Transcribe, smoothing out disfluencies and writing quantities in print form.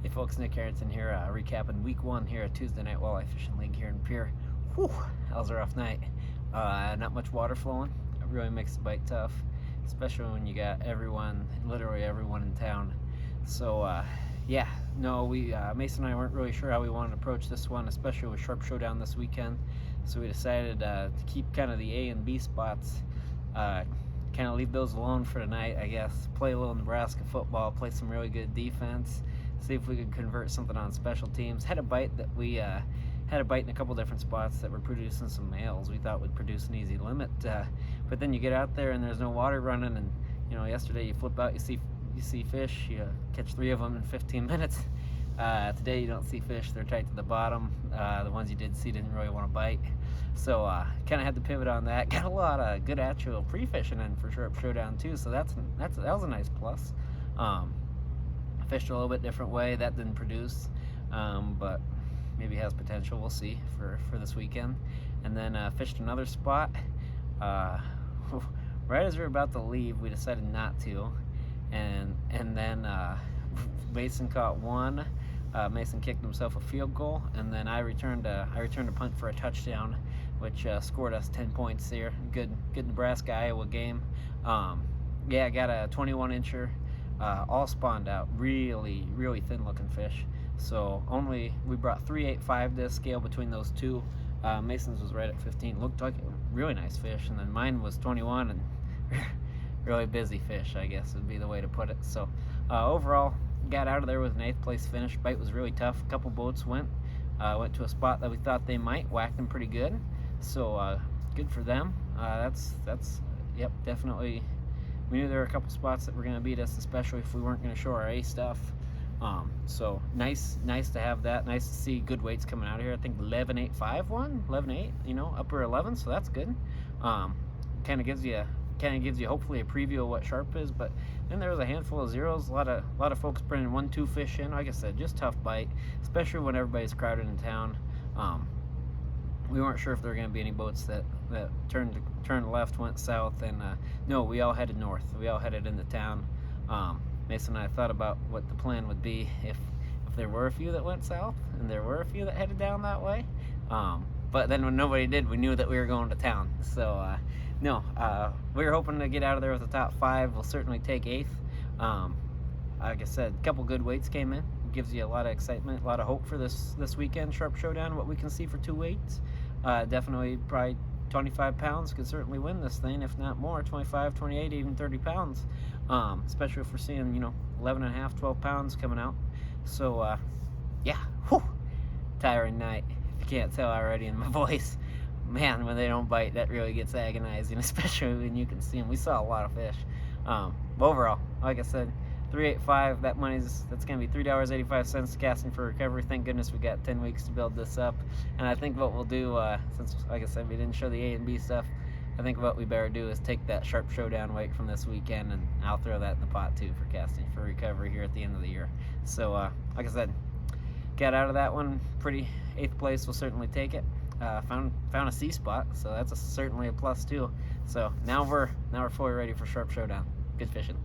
Hey folks, Nick Harrington here, recapping week 1 here at Tuesday Night Walleye Fishing League here in Pierre. Whew, that was a rough night. Not much water flowing. It really makes the bite tough, especially when you got literally everyone in town. So yeah, no, Mason and I weren't really sure how we wanted to approach this one, especially with Sharp Showdown this weekend. So we decided to keep kind of the A and B spots, kind of leave those alone for tonight, I guess. Play a little Nebraska football, play some really good defense, see if we could convert something on special teams. Had a bite in a couple different spots that were producing some males. We thought would produce an easy limit, but then you get out there and there's no water running, and yesterday you flip out, you see fish, you catch 3 of them in 15 minutes. Today you don't see fish, they're tight to the bottom. The ones you did see didn't really want to bite, so kind of had to pivot on that. Got a lot of good actual pre-fishing in for Sharp Showdown too, so that was a nice plus. Fished a little bit different way, that didn't produce, but maybe has potential, we'll see for this weekend. And then fished another spot. Right as we were about to leave, we decided not to, and then Mason caught one. Mason kicked himself a field goal, and then I returned a punt for a touchdown, which scored us 10 points there. Good Nebraska-Iowa game. Yeah, I got a 21-incher, all spawned out, really thin-looking fish. So we brought 3.85 to scale between those two. Mason's was right at 15. Looked like a really nice fish, and then mine was 21, and really busy fish, I guess would be the way to put it. So overall, got out of there with an 8th place finish. Bite was really tough. A couple boats went to a spot that we thought they might, whacked them pretty good. So good for them. Yep, definitely. We knew there were a couple spots that were going to beat us, especially if we weren't going to show our A stuff. So nice to have that. Nice to see good weights coming out of here. I think 11.85 won, 11.8, upper 11, so that's good. Kind of gives you hopefully a preview of what Sharp is. But then there was a handful of zeros. A lot of folks bringing 1-2 fish in. Like I said, just tough bite, especially when everybody's crowded in town. We weren't sure if there were going to be any boats that turned left, went south, and no, we all headed north. We all headed into town. Mason and I thought about what the plan would be if there were a few that went south and there were a few that headed down that way. But then when nobody did, we knew that we were going to town. So no, we were hoping to get out of there with the top 5. We'll certainly take 8th. Like I said, a couple good weights came in. It gives you a lot of excitement, a lot of hope for this weekend Sharp Showdown, what we can see for 2 weights. Definitely probably 25 pounds could certainly win this thing, if not more. 25, 28, even 30 pounds. Especially if we're seeing, 11 and a half, 12 pounds coming out. So, yeah, whew, tiring night. If you can't tell already in my voice. Man, when they don't bite, that really gets agonizing, especially when you can see them. We saw a lot of fish. Overall, like I said, 3.85, that's going to be $3.85 casting for recovery. Thank goodness we got 10 weeks to build this up. And I think what we'll do, since, like I said, we didn't show the A and B stuff, I think what we better do is take that Sharp Showdown weight from this weekend, and I'll throw that in the pot too for casting for recovery here at the end of the year. So, like I said, got out of that one pretty. 8th place, will certainly take it. Found a C spot, so that's certainly a plus too. So now we're fully ready for Sharp Showdown. Good fishing.